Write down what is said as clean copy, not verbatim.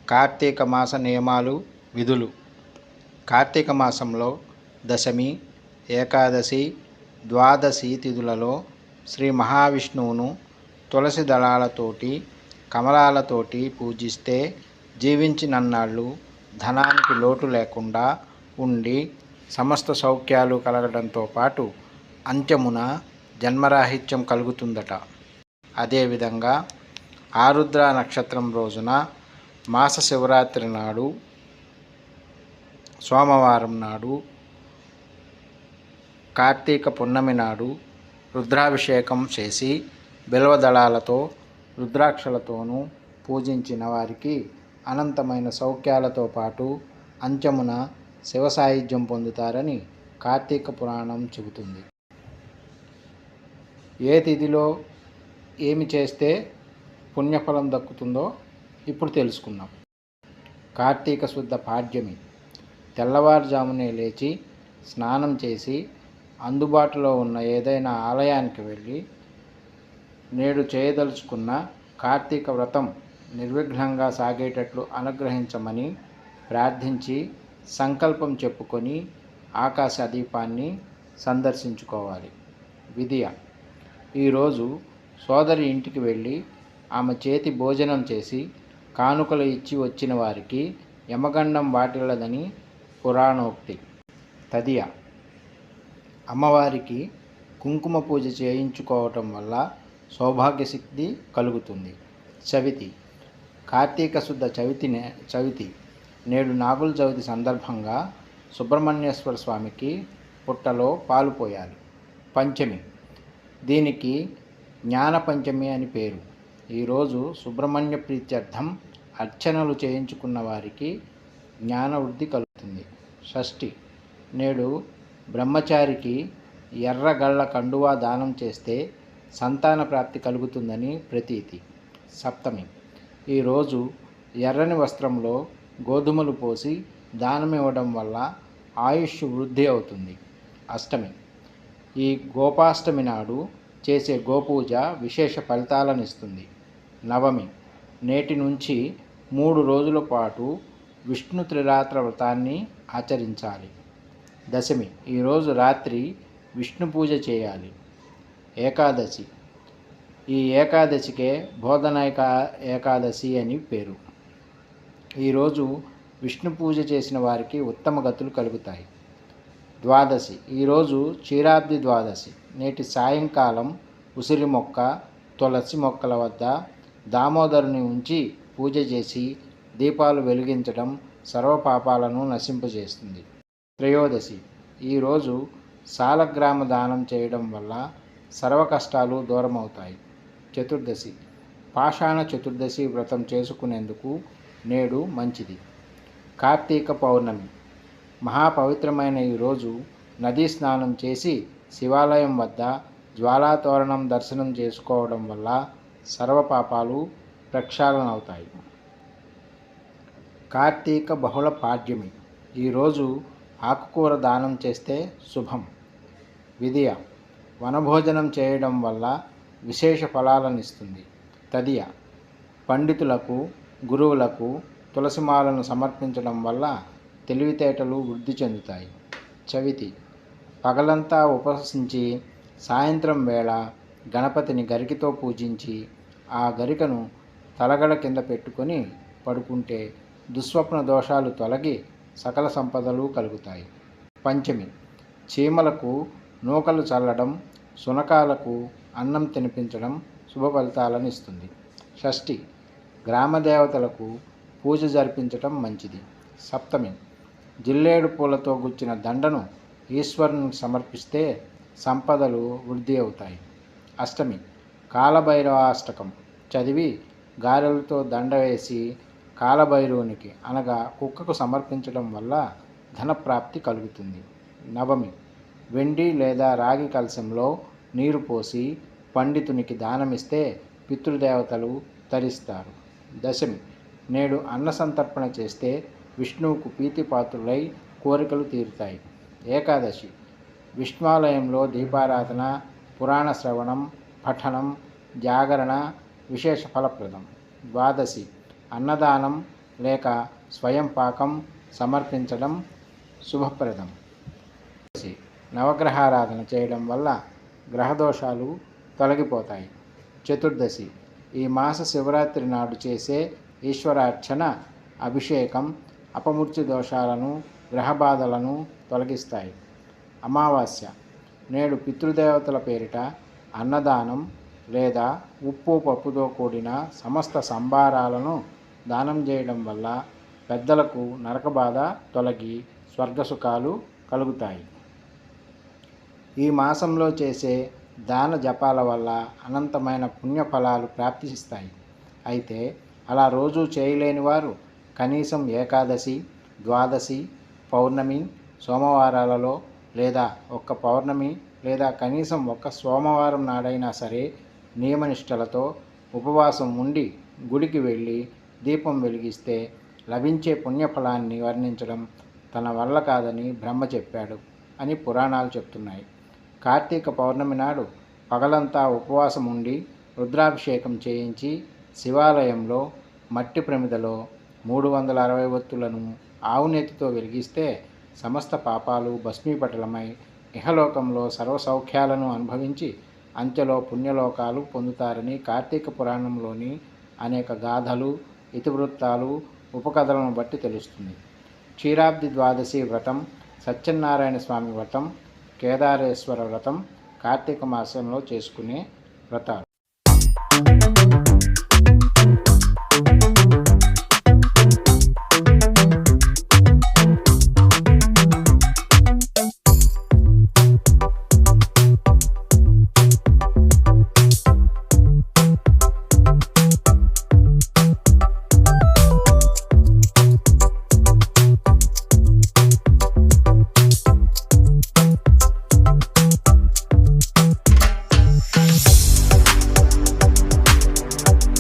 కార్తీక మాస నియమాలు, విధులు. కార్తీక మాసంలో దశమి, ఏకాదశి, ద్వాదశి తిథులలో శ్రీ మహావిష్ణువును తులసి దళాలతోటి, కమలాలతోటి పూజిస్తే జీవించినన్నాళ్ళు ధనానికి లోటు లేకుండా ఉండి సమస్త సౌఖ్యాలు కలగడంతో పాటు అంత్యమున జన్మరాహిత్యం కలుగుతుందట. అదేవిధంగా ఆరుద్ర నక్షత్రం రోజున, మాస శివరాత్రి నాడు, సోమవారం నాడు, కార్తీక పున్నమి నాడు రుద్రాభిషేకం చేసి బిల్వదళాలతో, రుద్రాక్షలతోనూ పూజించిన వారికి అనంతమైన సౌఖ్యాలతో పాటు అంత్యమున శివ సాయుధ్యం పొందుతారని కార్తీక పురాణం చెబుతుంది. ఏ తిథిలో ఏమి చేస్తే పుణ్యఫలం దక్కుతుందో ఇప్పుడు తెలుసుకుందాం. కార్తీక శుద్ధ పాడ్యమి. తెల్లవారుజామునే లేచి స్నానం చేసి అందుబాటులో ఉన్న ఏదైనా ఆలయానికి వెళ్ళి నేడు చేయదలుచుకున్న కార్తీక వ్రతం నిర్విఘ్నంగా సాగేటట్లు అనుగ్రహించమని ప్రార్థించి సంకల్పం చెప్పుకొని ఆకాశ దీపాన్ని సందర్శించుకోవాలి. విధియ. ఈరోజు సోదరి ఇంటికి వెళ్ళి ఆమె చేతి భోజనం చేసి కానుకలు ఇచ్చి వచ్చిన వారికి యమగండం వాటిల్లదని పురాణోక్తి. తదియ. అమ్మవారికి కుంకుమ పూజ చేయించుకోవటం వల్ల సౌభాగ్యసిద్ధి కలుగుతుంది. చవితి. కార్తీక శుద్ధ చవితి నేడు నాగుల చవితి సందర్భంగా సుబ్రహ్మణ్యేశ్వర స్వామికి పుట్టలో పాలు పోయాలి. పంచమి. దీనికి జ్ఞాన పంచమి అని పేరు. ఈరోజు సుబ్రహ్మణ్య ప్రీత్యర్థం అర్చనలు చేయించుకున్న వారికి జ్ఞాన వృద్ధి కలుగుతుంది. షష్ఠి. నేడు బ్రహ్మచారికి ఎర్రగళ్ళ కండువా దానం చేస్తే సంతాన ప్రాప్తి కలుగుతుందని ప్రతీతి. సప్తమి. ఈరోజు ఎర్రని వస్త్రంలో గోధుమలు పోసి దానం ఇవ్వడం వల్ల ఆయుష్ వృద్ధి అవుతుంది. అష్టమి. ఈ గోపాష్టమి నాడు చేసే గోపూజ విశేష ఫలితాలను ఇస్తుంది. నవమి. నేటి నుంచి 3 రోజుల పాటు విష్ణు త్రిరాత్ర వ్రతాన్ని ఆచరించాలి. దశమి. ఈరోజు రాత్రి విష్ణు పూజ చేయాలి. ఏకాదశి. ఈ ఏకాదశికే బోధనైక ఏకాదశి అని పేరు. ఈరోజు విష్ణు పూజ చేసిన వారికి ఉత్తమ గతులు కలుగుతాయి. ద్వాదశి. ఈరోజు క్షీరాబ్ది ద్వాదశి. నేటి సాయంకాలం ఉసిరి మొక్క, తులసి మొక్కల వద్ద దామోదరుని ఉంచి పూజ చేసి దీపాలు వెలిగించడం సర్వపాపాలను నశింపజేస్తుంది. త్రయోదశి. ఈరోజు సాలగ్రామ దానం చేయడం వల్ల సర్వ కష్టాలు దూరమవుతాయి. చతుర్దశి. పాషాణ చతుర్దశి వ్రతం చేసుకునేందుకు నేడు మంచిది. కార్తీక పౌర్ణమి. మహాపవిత్రమైన ఈరోజు నదీ స్నానం చేసి శివాలయం వద్ద జ్వాలాతోరణం దర్శనం చేసుకోవడం వల్ల సర్వపాపాలు ప్రక్షాళనవుతాయి. కార్తీక బహుళ పాడ్యమి. ఈరోజు ఆకుకూర దానం చేస్తే శుభం. విధియ. వనభోజనం చేయడం వల్ల విశేష ఫలాలను ఇస్తుంది. తదియ. పండితులకు, గురువులకు తులసిమాలను సమర్పించడం వల్ల తెలివితేటలు వృద్ధి చెందుతాయి. చవితి. పగలంతా ఉపవసించి సాయంత్రం వేళ గణపతిని గరికతో పూజించి ఆ గరికను తలగడ కింద పెట్టుకొని పడుకుంటే దుస్వప్న దోషాలు తొలగి సకల సంపదలు కలుగుతాయి. పంచమి. చీమలకు నూకలు చల్లడం, శునకాలకు అన్నం తినిపించడం శుభ ఫలితాలను ఇస్తుంది. షష్ఠి. గ్రామదేవతలకు పూజ జరిపించటం మంచిది. సప్తమి. జిల్లేడు పూలతో గుచ్చిన దండను ఈశ్వరునికి సమర్పిస్తే సంపదలు వృద్ధి అవుతాయి. అష్టమి. కాలభైరవాష్టకం చదివి గారెలతో దండ వేసి కాలభైరవునికి అనగా కుక్కకు సమర్పించడం వల్ల ధనప్రాప్తి కలుగుతుంది. నవమి. వెండి లేదా రాగి కలశంలో నీరు పోసి పండితునికి దానమిస్తే పితృదేవతలు తరిస్తారు. దశమి నేడు అన్న సంతర్పణ చేస్తే విష్ణువుకు ప్రీతిపాత్రులై కోరికలు తీరుతాయి. ఏకాదశి విష్ణువాలయంలో దీపారాధన, పురాణ శ్రవణం, పఠనం, జాగరణ విశేష ఫలప్రదం. ద్వాదశి అన్నదానం లేక స్వయం పాకం సమర్పించడం శుభప్రదం. నవగ్రహారాధన చేయడం వల్ల గ్రహదోషాలు తొలగిపోతాయి. చతుర్దశి ఈ మాస శివరాత్రి నాడు చేసే ఈశ్వరార్చన, అభిషేకం అపమృత్యు దోషాలను, గ్రహబాధలను తొలగిస్తాయి. అమావాస్య నేడు పితృదేవతల పేరిట అన్నదానం లేదా ఉప్పు పప్పుతో కూడిన సమస్త సంభారాలను దానం చేయడం వల్ల పెద్దలకు నరకబాధ తొలగి స్వర్గసుఖాలు కలుగుతాయి. ఈ మాసంలో చేసే దాన జపాల వల్ల అనంతమైన పుణ్యఫలాలు ప్రాప్తిస్తాయి. అయితే అలా రోజు చేయలేని వారు కనీసం ఏకాదశి, ద్వాదశి, పౌర్ణమి, సోమవారాలలో లేదా ఒక్క పౌర్ణమి లేదా కనీసం ఒక్క సోమవారం నాడైనా సరే నియమనిష్టలతో ఉపవాసం ఉండి గుడికి వెళ్ళి దీపం వెలిగిస్తే లభించే పుణ్యఫలాన్ని వర్ణించడం తన వల్ల కాదని బ్రహ్మ చెప్పాడు అని పురాణాలు చెప్తున్నాయి. కార్తీక పౌర్ణమి నాడు పగలంతా ఉపవాసం ఉండి రుద్రాభిషేకం చేయించి శివాలయంలో మట్టి ప్రమిదలో 360 ఒత్తులను ఆవునేతితో వెలిగిస్తే సమస్త పాపాలు భస్మీపటలమై ఇహలోకంలో సర్వసౌఖ్యాలను అనుభవించి అంత్యలో పుణ్యలోకాలు పొందుతారని కార్తీక పురాణంలోని అనేక గాథలు, ఇతివృత్తాలు, ఉపకథలను బట్టి తెలుస్తుంది. క్షీరాబ్ది ద్వాదశి వ్రతం, సత్యనారాయణ స్వామి వ్రతం, కేదారేశ్వర వ్రతం కార్తీక మాసంలో చేసుకునే వ్రతాలు.